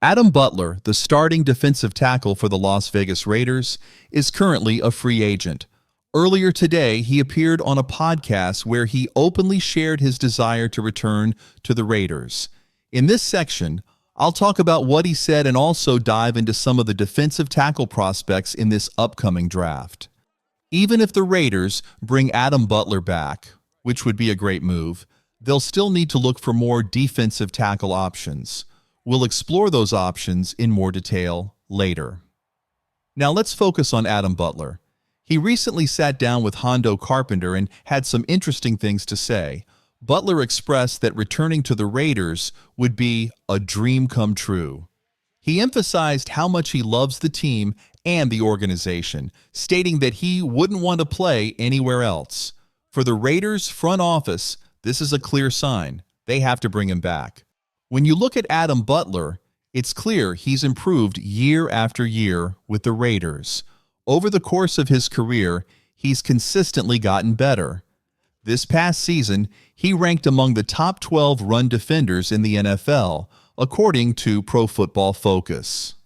Adam Butler, the starting defensive tackle for the Las Vegas Raiders, is currently a free agent. Earlier today, he appeared on a podcast where he openly shared his desire to return to the Raiders. In this section, I'll talk about what he said and also dive into some of the defensive tackle prospects in this upcoming draft. Even if the Raiders bring Adam Butler back, which would be a great move, they'll still need to look for more defensive tackle options. We'll explore those options in more detail later. Now let's focus on Adam Butler. He recently sat down with Hondo Carpenter and had some interesting things to say. Butler expressed that returning to the Raiders would be a dream come true. He emphasized how much he loves the team and the organization, stating that he wouldn't want to play anywhere else. For the Raiders front office, this is a clear sign. They have to bring him back. When you look at Adam Butler, it's clear he's improved year after year with the Raiders. Over the course of his career, he's consistently gotten better. This past season, he ranked among the top 12 run defenders in the NFL, according to Pro Football Focus.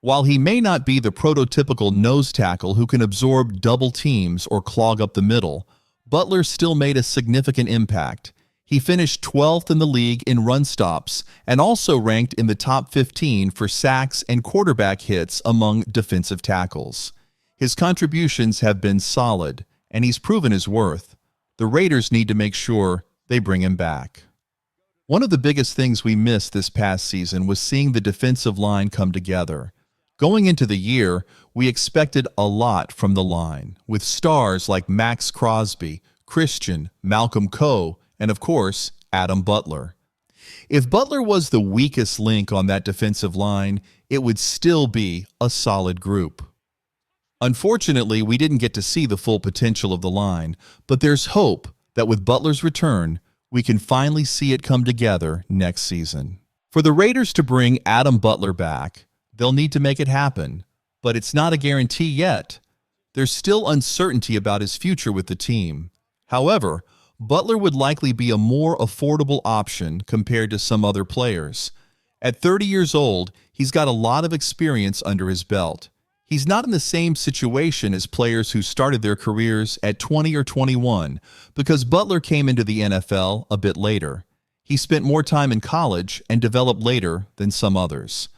While he may not be the prototypical nose tackle who can absorb double teams or clog up the middle, Butler still made a significant impact. He finished 12th in the league in run stops and also ranked in the top 15 for sacks and quarterback hits among defensive tackles. His contributions have been solid, and he's proven his worth. The Raiders need to make sure they bring him back. One of the biggest things we missed this past season was seeing the defensive line come together. Going into the year, we expected a lot from the line, with stars like Max Crosby, Christian, Malcolm Coe, and of course, Adam Butler. If Butler was the weakest link on that defensive line, it would still be a solid group. Unfortunately, we didn't get to see the full potential of the line, but there's hope that with Butler's return, we can finally see it come together next season. For the Raiders to bring Adam Butler back, they'll need to make it happen, but it's not a guarantee yet. There's still uncertainty about his future with the team. However, Butler would likely be a more affordable option compared to some other players. At 30 years old, he's got a lot of experience under his belt. He's not in the same situation as players who started their careers at 20 or 21, because Butler came into the NFL a bit later. He spent more time in college and developed later than some others.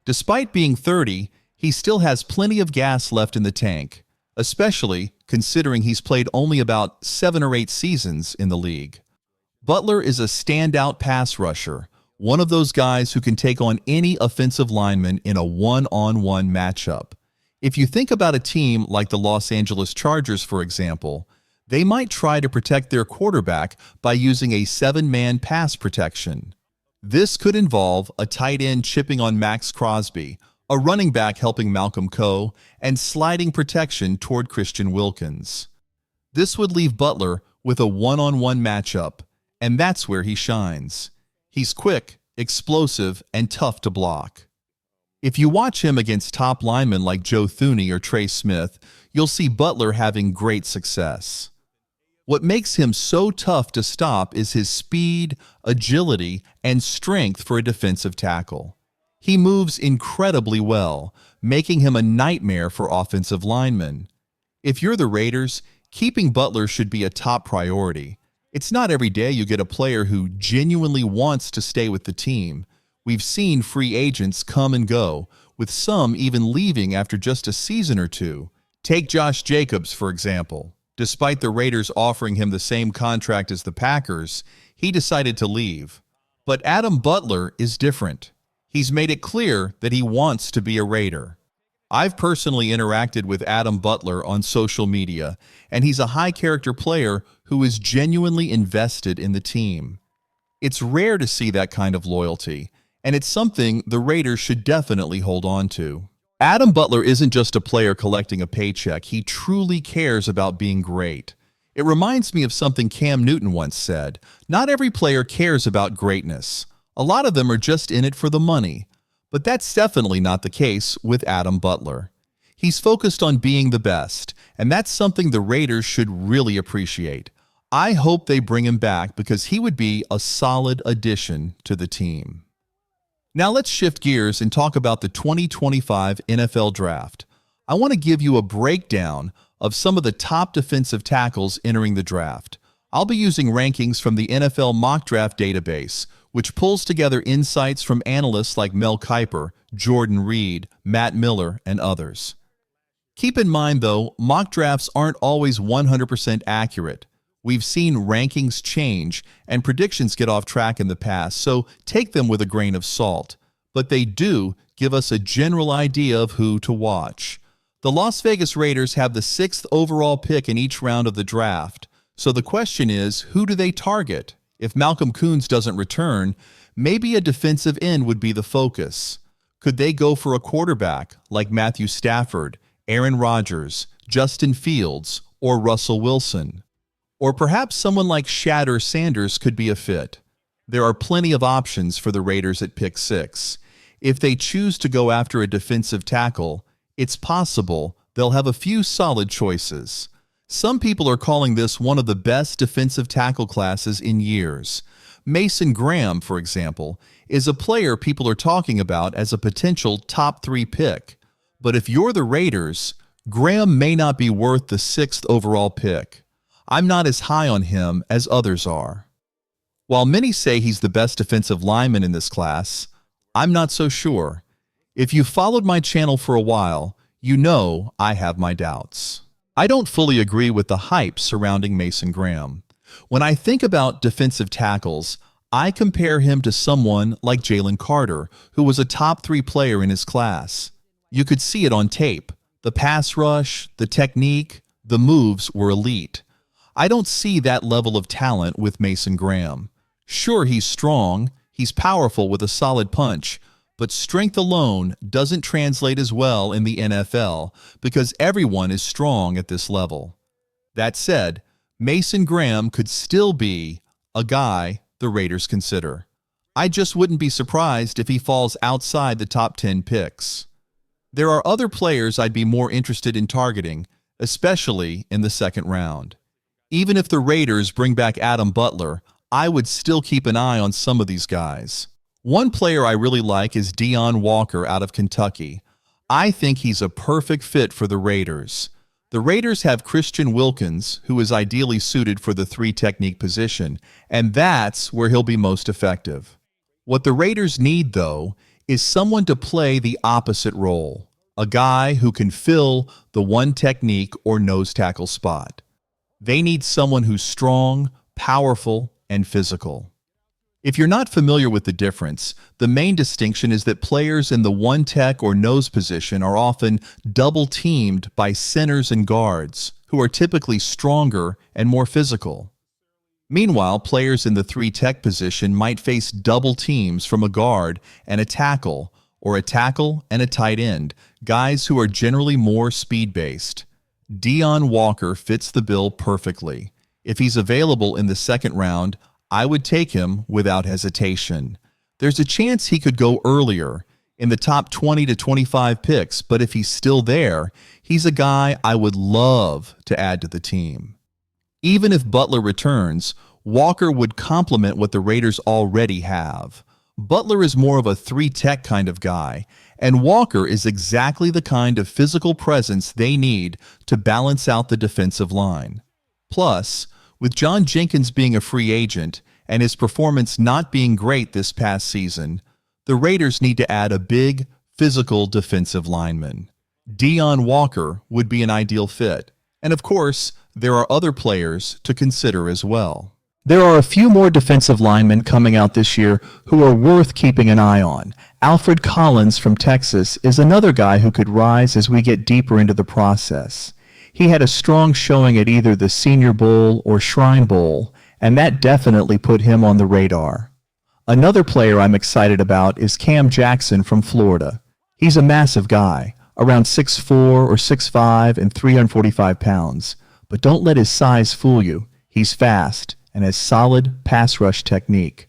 Despite being 30, he still has plenty of gas left in the tank, especially considering he's played only about 7 or 8 seasons in the league. Butler is a standout pass rusher, one of those guys who can take on any offensive lineman in a one-on-one matchup. If you think about a team like the Los Angeles Chargers, for example, they might try to protect their quarterback by using a 7-man pass protection. This could involve a tight end chipping on Max Crosby, a running back helping Malcolm Coe, and sliding protection toward Christian Wilkins. This would leave Butler with a one-on-one matchup, and that's where he shines. He's quick, explosive, and tough to block. If you watch him against top linemen like Joe Thuney or Trey Smith, you'll see Butler having great success. What makes him so tough to stop is his speed, agility, and strength for a defensive tackle. He moves incredibly well, making him a nightmare for offensive linemen. If you're the Raiders, keeping Butler should be a top priority. It's not every day you get a player who genuinely wants to stay with the team. We've seen free agents come and go, with some even leaving after just a season or two. Take Josh Jacobs, for example. Despite the Raiders offering him the same contract as the Packers, he decided to leave. But Adam Butler is different. He's made it clear that he wants to be a Raider. I've personally interacted with Adam Butler on social media, and he's a high-character player who is genuinely invested in the team. It's rare to see that kind of loyalty, and it's something the Raiders should definitely hold on to. Adam Butler isn't just a player collecting a paycheck. He truly cares about being great. It reminds me of something Cam Newton once said, "Not every player cares about greatness. A lot of them are just in it for the money." But that's definitely not the case with Adam Butler. He's focused on being the best, and that's something the Raiders should really appreciate. I hope they bring him back because he would be a solid addition to the team. Now let's shift gears and talk about the 2025 NFL Draft. I want to give you a breakdown of some of the top defensive tackles entering the draft. I'll be using rankings from the NFL Mock Draft Database, which pulls together insights from analysts like Mel Kiper, Jordan Reed, Matt Miller, and others. Keep in mind, though, mock drafts aren't always 100% accurate. We've seen rankings change and predictions get off track in the past, so take them with a grain of salt. But they do give us a general idea of who to watch. The Las Vegas Raiders have the 6th overall pick in each round of the draft. So the question is, who do they target? If Malcolm Koonce doesn't return, maybe a defensive end would be the focus. Could they go for a quarterback like Matthew Stafford, Aaron Rodgers, Justin Fields, or Russell Wilson? Or perhaps someone like Shatter Sanders could be a fit. There are plenty of options for the Raiders at pick 6. If they choose to go after a defensive tackle, it's possible they'll have a few solid choices. Some people are calling this one of the best defensive tackle classes in years. Mason Graham, for example, is a player people are talking about as a potential top 3 pick. But if you're the Raiders, Graham may not be worth the 6th overall pick. I'm not as high on him as others are. While many say he's the best defensive lineman in this class, I'm not so sure. If you've followed my channel for a while, you know I have my doubts. I don't fully agree with the hype surrounding Mason Graham. When I think about defensive tackles, I compare him to someone like Jalen Carter, who was a top 3 player in his class. You could see it on tape. The pass rush, the technique, the moves were elite. I don't see that level of talent with Mason Graham. Sure, he's strong, he's powerful with a solid punch, but strength alone doesn't translate as well in the NFL because everyone is strong at this level. That said, Mason Graham could still be a guy the Raiders consider. I just wouldn't be surprised if he falls outside the top 10 picks. There are other players I'd be more interested in targeting, especially in the 2nd round. Even if the Raiders bring back Adam Butler, I would still keep an eye on some of these guys. One player I really like is Deon Walker out of Kentucky. I think he's a perfect fit for the Raiders. The Raiders have Christian Wilkins, who is ideally suited for the 3 technique position, and that's where he'll be most effective. What the Raiders need, though, is someone to play the opposite role, a guy who can fill the 1 technique or nose tackle spot. They need someone who's strong, powerful, and physical. If you're not familiar with the difference, the main distinction is that players in the 1 tech or nose position are often double-teamed by centers and guards, who are typically stronger and more physical. Meanwhile, players in the 3 tech position might face double teams from a guard and a tackle, or a tackle and a tight end, guys who are generally more speed-based. Deon Walker fits the bill perfectly. If he's available in the 2nd round, I would take him without hesitation. There's a chance he could go earlier, in the top 20 to 25 picks, but if he's still there, he's a guy I would love to add to the team. Even if Butler returns, Walker would complement what the Raiders already have. Butler is more of a 3 tech kind of guy, and Walker is exactly the kind of physical presence they need to balance out the defensive line. Plus, with John Jenkins being a free agent and his performance not being great this past season, the Raiders need to add a big, physical defensive lineman. Deon Walker would be an ideal fit. And of course, there are other players to consider as well. There are a few more defensive linemen coming out this year who are worth keeping an eye on. Alfred Collins from Texas is another guy who could rise as we get deeper into the process. He had a strong showing at either the Senior Bowl or Shrine Bowl, and that definitely put him on the radar. Another player I'm excited about is Cam Jackson from Florida. He's a massive guy, around 6'4" or 6'5" and 345 pounds. But don't let his size fool you. He's fast and has solid pass rush technique.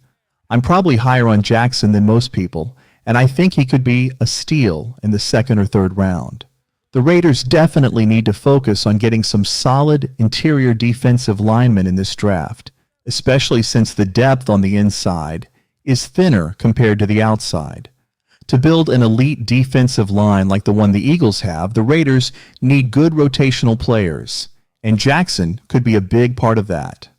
I'm probably higher on Jackson than most people, and I think he could be a steal in the 2nd or 3rd round. The Raiders definitely need to focus on getting some solid interior defensive linemen in this draft, especially since the depth on the inside is thinner compared to the outside. To build an elite defensive line like the one the Eagles have, the Raiders need good rotational players, and Jackson could be a big part of that.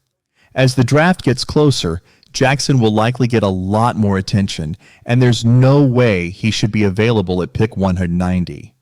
As the draft gets closer, Jackson will likely get a lot more attention, and there's no way he should be available at pick 190.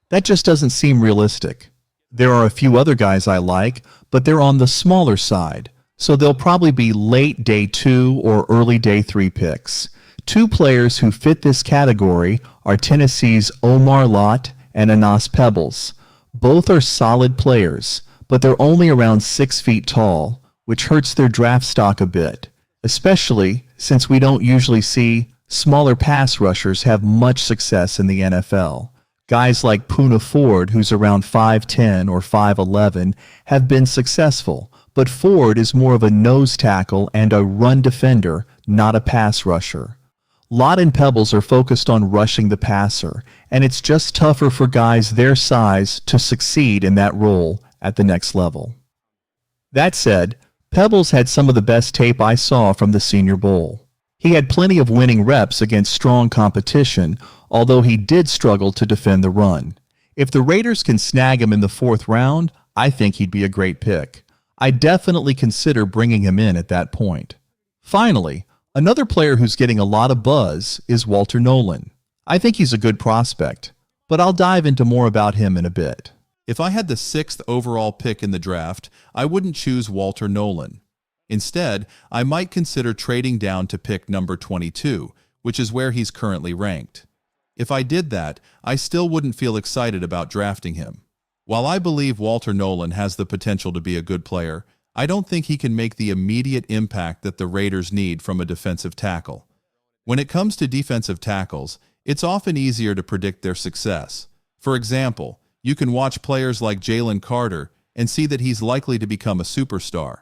That just doesn't seem realistic. There are a few other guys I like, but they're on the smaller side, so they'll probably be late day 2 or early day 3 picks. Two players who fit this category are Tennessee's Omar Lott and Anas Pebbles. Both are solid players, but they're only around 6 feet tall, which hurts their draft stock a bit, especially since we don't usually see smaller pass rushers have much success in the NFL. Guys like Poona Ford, who's around 5'10 or 5'11, have been successful, but Ford is more of a nose tackle and a run defender, not a pass rusher. Lott and Pebbles are focused on rushing the passer, and it's just tougher for guys their size to succeed in that role at the next level. That said, Pebbles had some of the best tape I saw from the Senior Bowl. He had plenty of winning reps against strong competition, although he did struggle to defend the run. If the Raiders can snag him in the 4th round, I think he'd be a great pick. I'd definitely consider bringing him in at that point. Finally, another player who's getting a lot of buzz is Walter Nolan. I think he's a good prospect, but I'll dive into more about him in a bit. If I had the 6th overall pick in the draft, I wouldn't choose Walter Nolan. Instead, I might consider trading down to pick number 22, which is where he's currently ranked. If I did that, I still wouldn't feel excited about drafting him. While I believe Walter Nolan has the potential to be a good player, I don't think he can make the immediate impact that the Raiders need from a defensive tackle. When it comes to defensive tackles, it's often easier to predict their success. For example, you can watch players like Jalen Carter and see that he's likely to become a superstar.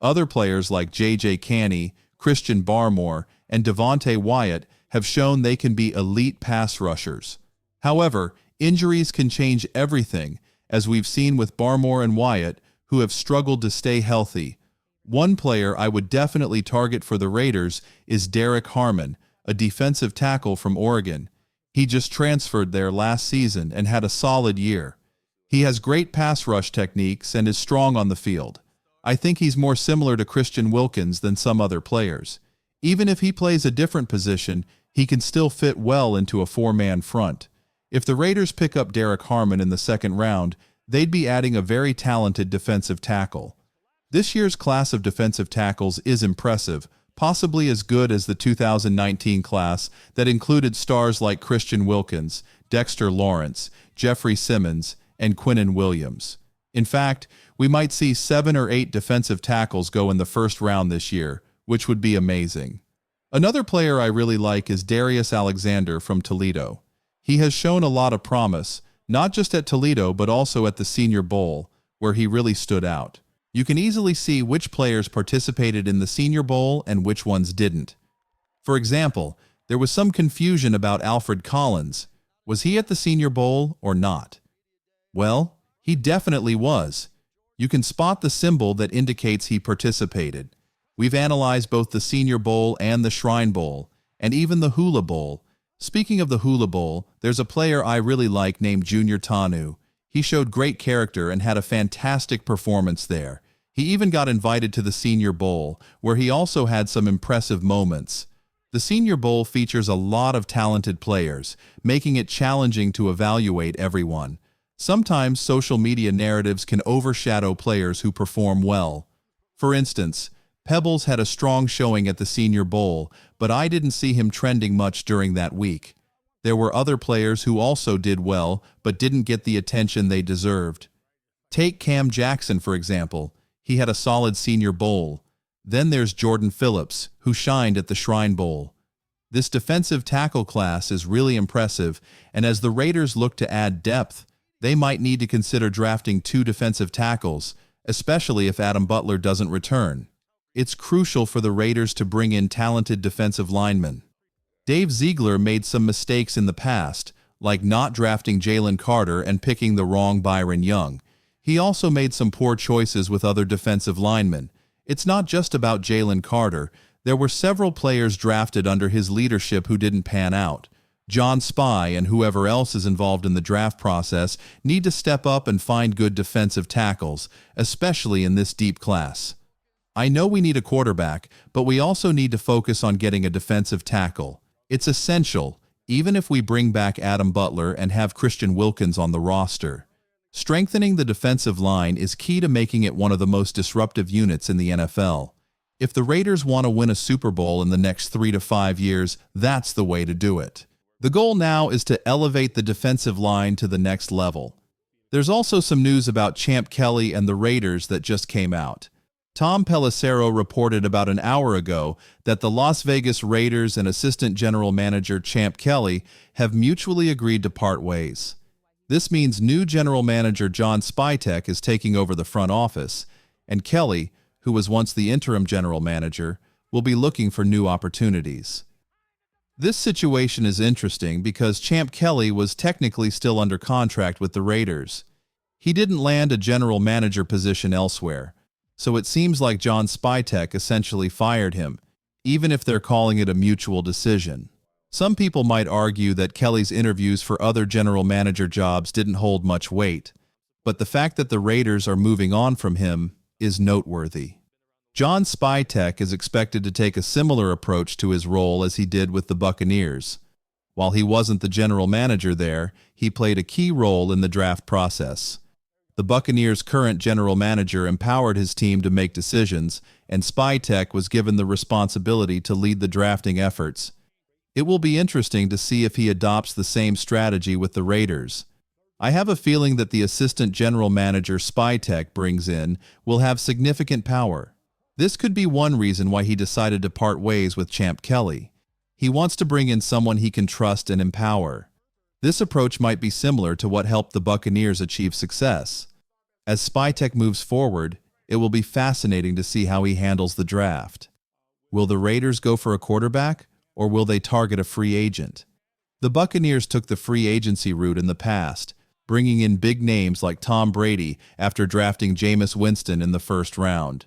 Other players like J.J. Canny, Christian Barmore, and Devontae Wyatt have shown they can be elite pass rushers. However, injuries can change everything, as we've seen with Barmore and Wyatt, who have struggled to stay healthy. One player I would definitely target for the Raiders is Derek Harmon, a defensive tackle from Oregon. He just transferred there last season and had a solid year. He has great pass rush techniques and is strong on the field. I think he's more similar to Christian Wilkins than some other players. Even if he plays a different position, he can still fit well into a 4-man front. If the Raiders pick up Derek Harmon in the 2nd round, they'd be adding a very talented defensive tackle. This year's class of defensive tackles is impressive, possibly as good as the 2019 class that included stars like Christian Wilkins, Dexter Lawrence, Jeffrey Simmons, and Quinnen Williams. In fact, we might see 7 or 8 defensive tackles go in the 1st round this year, which would be amazing. Another player I really like is Darius Alexander from Toledo. He has shown a lot of promise, not just at Toledo but also at the Senior Bowl, where he really stood out. You can easily see which players participated in the Senior Bowl and which ones didn't. For example, there was some confusion about Alfred Collins. Was he at the Senior Bowl or not? Well, he definitely was. You can spot the symbol that indicates he participated. We've analyzed both the Senior Bowl and the Shrine Bowl, and even the Hula Bowl. Speaking of the Hula Bowl, there's a player I really like named Junior Tanu. He showed great character and had a fantastic performance there. He even got invited to the Senior Bowl, where he also had some impressive moments. The Senior Bowl features a lot of talented players, making it challenging to evaluate everyone. Sometimes social media narratives can overshadow players who perform well. For instance, Pebbles had a strong showing at the Senior Bowl, but I didn't see him trending much during that week. There were other players who also did well, but didn't get the attention they deserved. Take Cam Jackson, for example. He had a solid Senior Bowl. Then there's Jordan Phillips, who shined at the Shrine Bowl. This defensive tackle class is really impressive, and as the Raiders look to add depth, they might need to consider drafting 2 defensive tackles, especially if Adam Butler doesn't return. It's crucial for the Raiders to bring in talented defensive linemen. Dave Ziegler made some mistakes in the past, like not drafting Jalen Carter and picking the wrong Byron Young. He also made some poor choices with other defensive linemen. It's not just about Jalen Carter. There were several players drafted under his leadership who didn't pan out. John Spy and whoever else is involved in the draft process need to step up and find good defensive tackles, especially in this deep class. I know we need a quarterback, but we also need to focus on getting a defensive tackle. It's essential, even if we bring back Adam Butler and have Christian Wilkins on the roster. Strengthening the defensive line is key to making it one of the most disruptive units in the NFL. If the Raiders want to win a Super Bowl in the next 3 to 5 years, that's the way to do it. The goal now is to elevate the defensive line to the next level. There's also some news about Champ Kelly and the Raiders that just came out. Tom Pelissero reported about an hour ago that the Las Vegas Raiders and assistant general manager Champ Kelly have mutually agreed to part ways. This means new general manager John Spytek is taking over the front office, and Kelly, who was once the interim general manager, will be looking for new opportunities. This situation is interesting because Champ Kelly was technically still under contract with the Raiders. He didn't land a general manager position elsewhere, so it seems like John Spytek essentially fired him, even if they're calling it a mutual decision. Some people might argue that Kelly's interviews for other general manager jobs didn't hold much weight, but the fact that the Raiders are moving on from him is noteworthy. John Spytek is expected to take a similar approach to his role as he did with the Buccaneers. While he wasn't the general manager there, he played a key role in the draft process. The Buccaneers' current general manager empowered his team to make decisions, and Spytek was given the responsibility to lead the drafting efforts. It will be interesting to see if he adopts the same strategy with the Raiders. I have a feeling that the assistant general manager Spytek brings in will have significant power. This could be one reason why he decided to part ways with Champ Kelly. He wants to bring in someone he can trust and empower. This approach might be similar to what helped the Buccaneers achieve success. As Spytek moves forward, it will be fascinating to see how he handles the draft. Will the Raiders go for a quarterback, or will they target a free agent? The Buccaneers took the free agency route in the past, bringing in big names like Tom Brady after drafting Jameis Winston in the first round.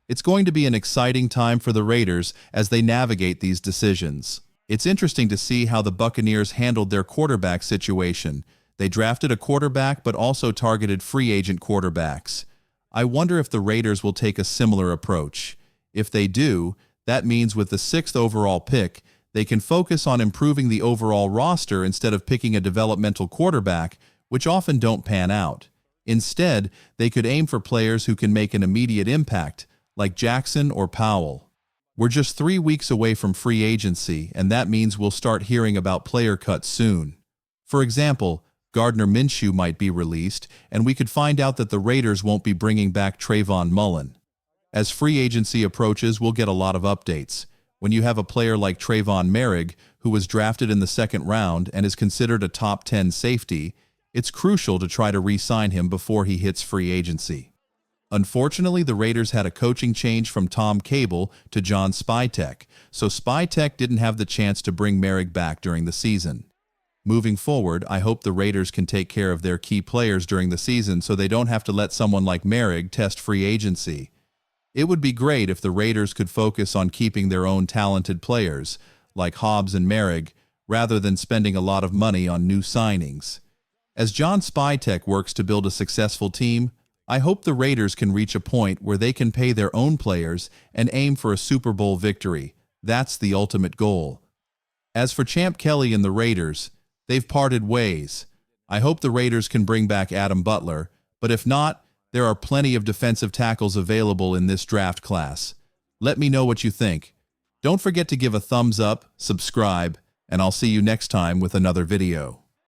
It's going to be an exciting time for the Raiders as they navigate these decisions. It's interesting to see how the Buccaneers handled their quarterback situation. They drafted a quarterback but also targeted free agent quarterbacks. I wonder if the Raiders will take a similar approach. If they do, that means with the 6th overall pick, they can focus on improving the overall roster instead of picking a developmental quarterback, which often don't pan out. Instead, they could aim for players who can make an immediate impact, like Jackson or Powell. We're just 3 weeks away from free agency, and that means we'll start hearing about player cuts soon. For example, Gardner Minshew might be released, and we could find out that the Raiders won't be bringing back Trayvon Mullen. As free agency approaches, we'll get a lot of updates. When you have a player like Trayvon Merrick, who was drafted in the 2nd round and is considered a top 10 safety, it's crucial to try to re-sign him before he hits free agency. Unfortunately, the Raiders had a coaching change from Tom Cable to John Spytek, so Spytek didn't have the chance to bring Merrick back during the season. Moving forward, I hope the Raiders can take care of their key players during the season so they don't have to let someone like Merrick test free agency. It would be great if the Raiders could focus on keeping their own talented players, like Hobbs and Merrick, rather than spending a lot of money on new signings. As John Spytek works to build a successful team, I hope the Raiders can reach a point where they can pay their own players and aim for a Super Bowl victory. That's the ultimate goal. As for Champ Kelly and the Raiders, they've parted ways. I hope the Raiders can bring back Adam Butler, but if not, there are plenty of defensive tackles available in this draft class. Let me know what you think. Don't forget to give a thumbs up, subscribe, and I'll see you next time with another video.